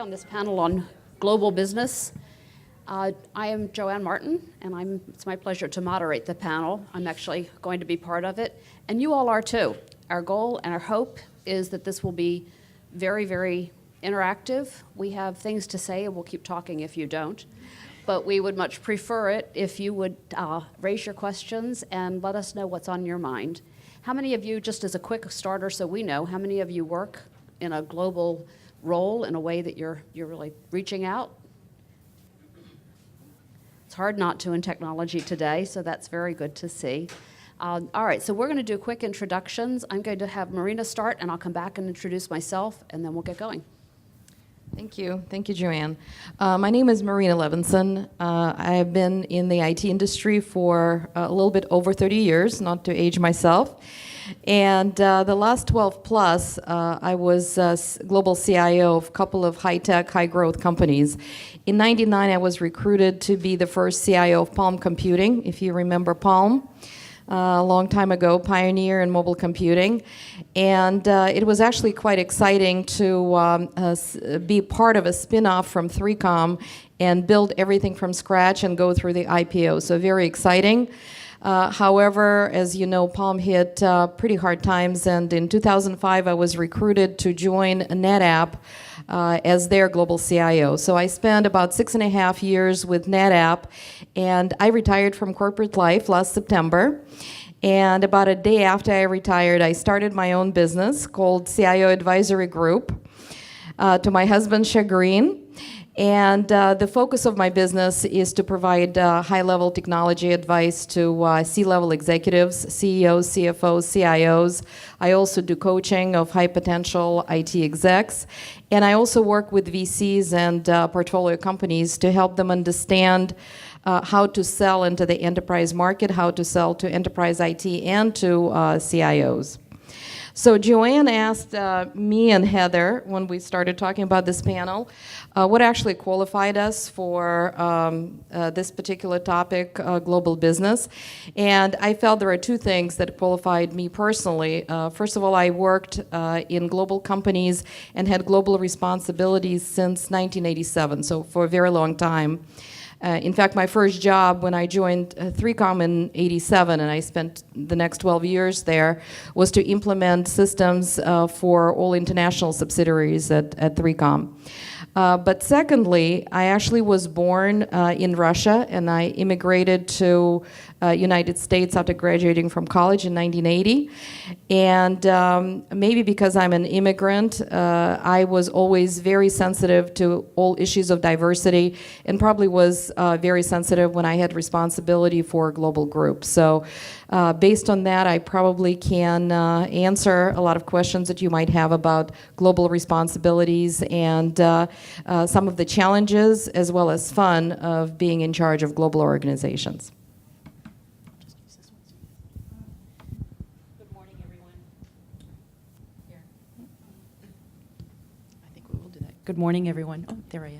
on this panel on global business. I am Joanne Martin, and it's my pleasure to moderate the panel. I'm actually going to be part of it, and you all are too. Our goal and our hope is that this will be very, very interactive. We have things to say, and we'll keep talking if you don't. But we would much prefer it if you would raise your questions and let us know what's on your mind. How many of you, just as a quick starter so we know, how many of you work in a global role in a way that you're really reaching out? It's hard not to in technology today, so that's very good to see. All right, so we're going to do quick introductions. I'm going to have Marina start, and I'll come back and introduce myself, and then we'll get going. Thank you, Joanne. My name is Marina Levinson. I have been in the IT industry for a little bit over 30 years, not to age myself. And the last 12 plus, I was global CIO of a couple of high-tech, high-growth companies. In '99, I was recruited to be the first CIO of Palm Computing, if you remember Palm. A long time ago, pioneer in mobile computing. And it was actually quite exciting to be part of a spin-off from 3Com and build everything from scratch and go through the IPO. So very exciting. However, as you know, Palm hit pretty hard times, and in 2005, I was recruited to join NetApp as their global CIO. So I spent about 6.5 years with NetApp, and I retired from corporate life last September. And about a day after I retired, I started my own business called CIO Advisory Group, to my husband's chagrin. And the focus of my business is to provide high-level technology advice to C-level executives, CEOs, CFOs, CIOs. I also do coaching of high-potential IT execs. And I also work with VCs and portfolio companies to help them understand how to sell into the enterprise market, how to sell to enterprise IT and to CIOs. So Joanne asked me and Heather, when we started talking about this panel, what actually qualified us for this particular topic, global business. And I felt there are two things that qualified me personally. First of all, I worked in global companies and had global responsibilities since 1987, so for a very long time. In fact, my first job when I joined 3Com in '87, and I spent the next 12 years there, was to implement systems for all international subsidiaries at 3Com. But secondly, I actually was born in Russia, and I immigrated to United States after graduating from college in 1980. And maybe because I'm an immigrant, I was always very sensitive to all issues of diversity, and probably was very sensitive when I had responsibility for a global group. So based on that, I probably can answer a lot of questions that you might have about global responsibilities and some of the challenges as well as fun of being in charge of global organizations. Good morning, everyone. Here. I think we will do that. Good morning, everyone. Oh, there I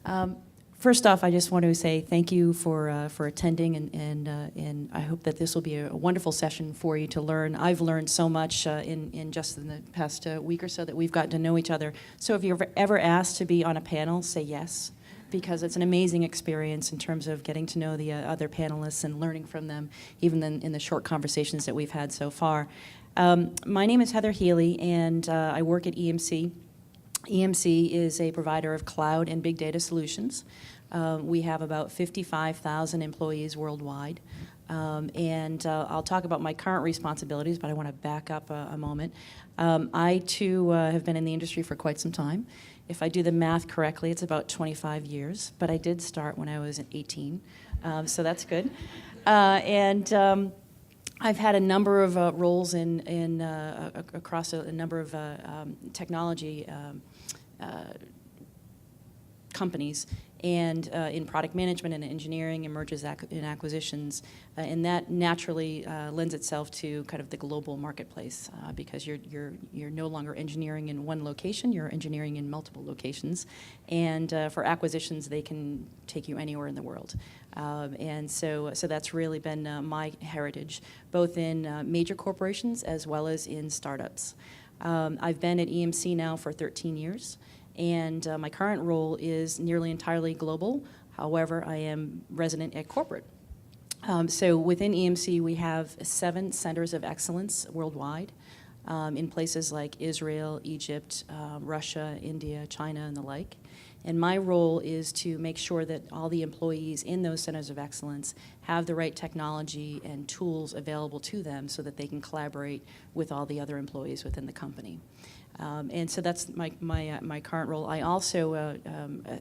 am. First off, I just want to say thank you for attending, and I hope that this will be a wonderful session for you to learn. I've learned so much in just in the past week or so that we've gotten to know each other. So if you're ever asked to be on a panel, say yes, because it's an amazing experience in terms of getting to know the other panelists and learning from them, even in the short conversations that we've had so far. My name is Heather Healy, and I work at EMC. EMC is a provider of cloud and big data solutions. We have about 55,000 employees worldwide. And I'll talk about my current responsibilities, but I want to back up a moment. I, too, have been in the industry for quite some time. If I do the math correctly, it's about 25 years, but I did start when I was 18, so that's good. I've had a number of roles across a number of technology companies, and in product management and engineering and mergers and acquisitions, and that naturally lends itself to kind of the global marketplace because you're no longer engineering in one location, you're engineering in multiple locations, and for acquisitions they can take you anywhere in the world, and so that's really been my heritage, both in major corporations as well as in startups. I've been at EMC now for 13 years. And my current role is nearly entirely global. However, I am resident at corporate. So within EMC, we have 7 centers of excellence worldwide in places like Israel, Egypt, Russia, India, China, and the like. And my role is to make sure that all the employees in those centers of excellence have the right technology and tools available to them so that they can collaborate with all the other employees within the company. And so that's my current role. I also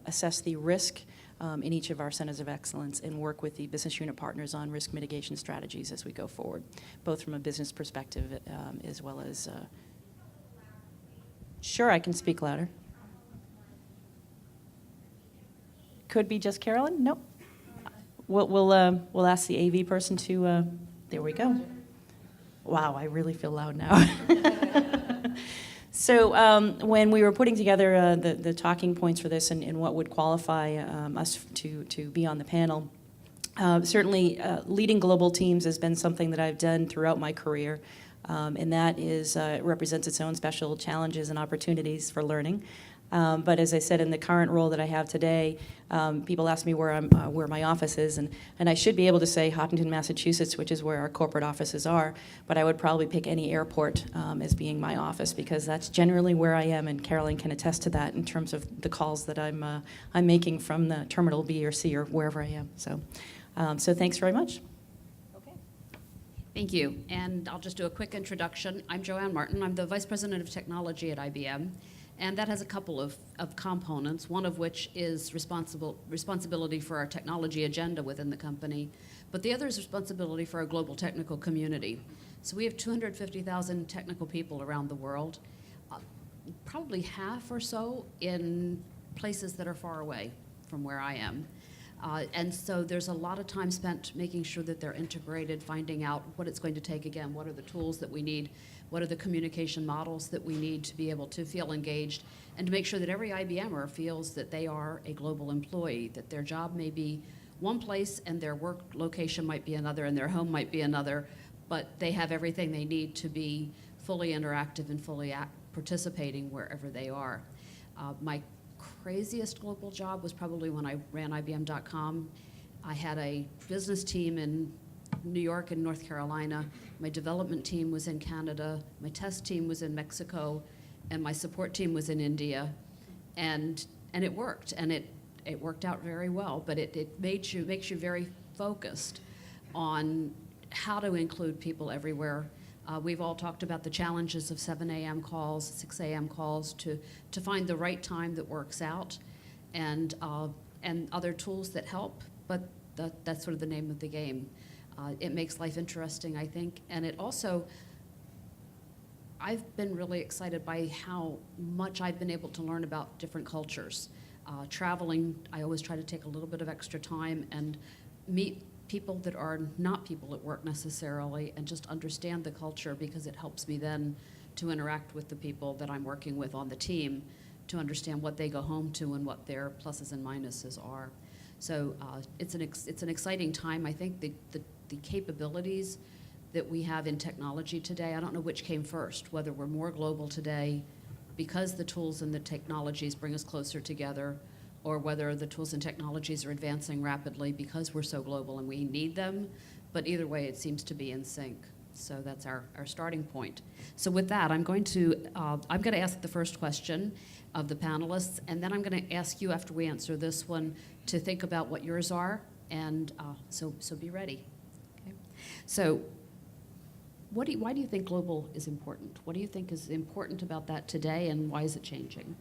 assess the risk in each of our centers of excellence and work with the business unit partners on risk mitigation strategies as we go forward, both from a business perspective as well as... Sure, I can speak louder. Could be just Carolyn? Nope. We'll ask the AV person to, there we go. Wow, I really feel loud now. So when we were putting together the talking points for this and what would qualify us to be on the panel, certainly leading global teams has been something that I've done throughout my career, and that represents its own special challenges and opportunities for learning. But as I said, in the current role that I have today, people ask me where my office is, and I should be able to say Hopkinton, Massachusetts, which is where our corporate offices are, but I would probably pick any airport as being my office because that's generally where I am, and Carolyn can attest to that in terms of the calls that I'm making from the Terminal B or C or wherever I am. So thanks very much. Thank you. And I'll just do a quick introduction. I'm Joanne Martin. I'm the Vice President of Technology at IBM. And that has a couple of components, one of which is responsibility for our technology agenda within the company, but the other is responsibility for our global technical community. So we have 250,000 technical people around the world, probably half or so in places that are far away from where I am. And so there's a lot of time spent making sure that they're integrated, finding out what it's going to take again, what are the tools that we need, what are the communication models that we need to be able to feel engaged, and to make sure that every IBMer feels that they are a global employee, that their job may be one place and their work location might be another and their home might be another, but they have everything they need to be fully interactive and fully participating wherever they are. My craziest global job was probably when I ran IBM.com. I had a business team in New York and North Carolina. My development team was in Canada. My test team was in Mexico, and my support team was in India. And it worked, and it worked out very well. But it makes you very focused on how to include people everywhere. We've all talked about the challenges of 7 a.m. calls, 6 a.m. calls to find the right time that works out, and other tools that help. But that's sort of the name of the game. It makes life interesting, I think, and it also, I've been really excited by how much I've been able to learn about different cultures. Traveling, I always try to take a little bit of extra time and meet people that are not people at work necessarily and just understand the culture, because it helps me then to interact with the people that I'm working with on the team to understand what they go home to and what their pluses and minuses are. So it's an exciting time. I think the capabilities that we have in technology today, I don't know which came first, whether we're more global today because the tools and the technologies bring us closer together, or whether the tools and technologies are advancing rapidly because we're so global and we need them. But either way, it seems to be in sync. So that's our starting point. So with that, I'm going to ask the first question of the panelists, and then I'm going to ask you, after we answer this one, to think about what yours are, and so be ready. Okay? So why do you think global is important? What do you think is important about that today, and why is it changing?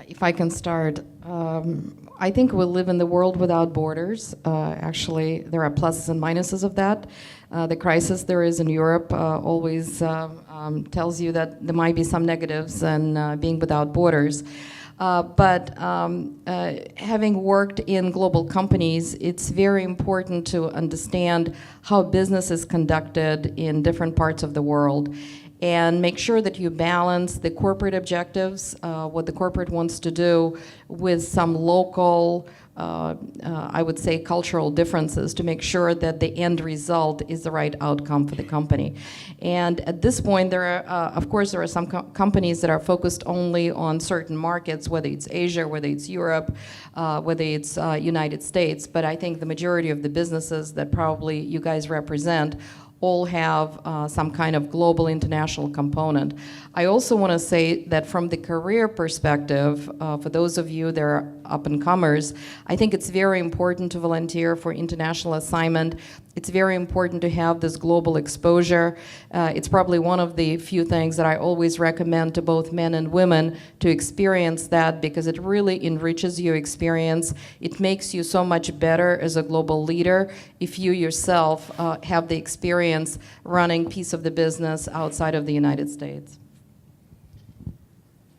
If I can start, I think we live in the world without borders. Actually, there are pluses and minuses of that. The crisis there is in Europe always tells you that there might be some negatives in being without borders. But having worked in global companies, it's very important to understand how business is conducted in different parts of the world. and make sure that you balance the corporate objectives, what the corporate wants to do, with some local, I would say, cultural differences to make sure that the end result is the right outcome for the company. And at this point, there are, of course, there are some companies that are focused only on certain markets, whether it's Asia, whether it's Europe, whether it's United States. But I think the majority of the businesses that probably you guys represent all have some kind of global international component. I also want to say that from the career perspective, for those of you that are up-and-comers, I think it's very important to volunteer for international assignment. It's very important to have this global exposure. It's probably one of the few things that I always recommend to both men and women to experience that, because it really enriches your experience. It makes you so much better as a global leader if you yourself have the experience running piece of the business outside of the United States.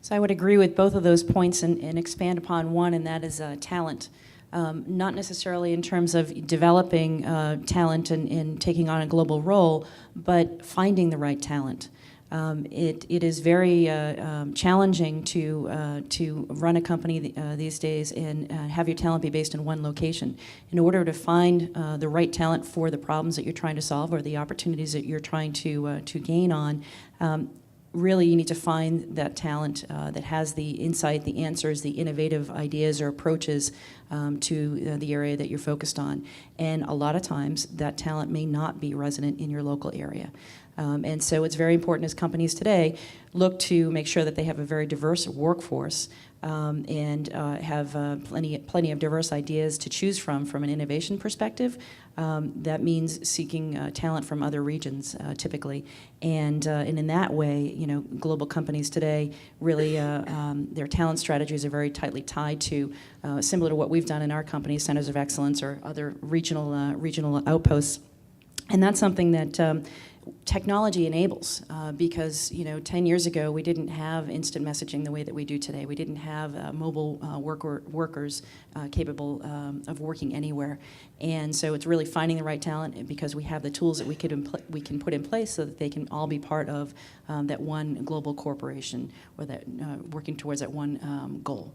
So I would agree with both of those points and expand upon one, and that is talent. Not necessarily in terms of developing talent and taking on a global role, but finding the right talent. It is very challenging to run a company these days and have your talent be based in one location. In order to find the right talent for the problems that you're trying to solve or the opportunities that you're trying to gain on, really you need to find that talent that has the insight, the answers, the innovative ideas or approaches to the area that you're focused on. And a lot of times that talent may not be resident in your local area. And so it's very important as companies today look to make sure that they have a very diverse workforce and have plenty of diverse ideas to choose from an innovation perspective. That means seeking talent from other regions typically, and in that way, you know, global companies today really their talent strategies are very tightly tied to similar to what we've done in our company, centers of excellence or other regional outposts, and that's something that technology enables because, you know, 10 years ago we didn't have instant messaging the way that we do today. We didn't have mobile workers capable of working anywhere, and so it's really finding the right talent because we have the tools that we can put in place so that they can all be part of that one global corporation or that working towards that one goal.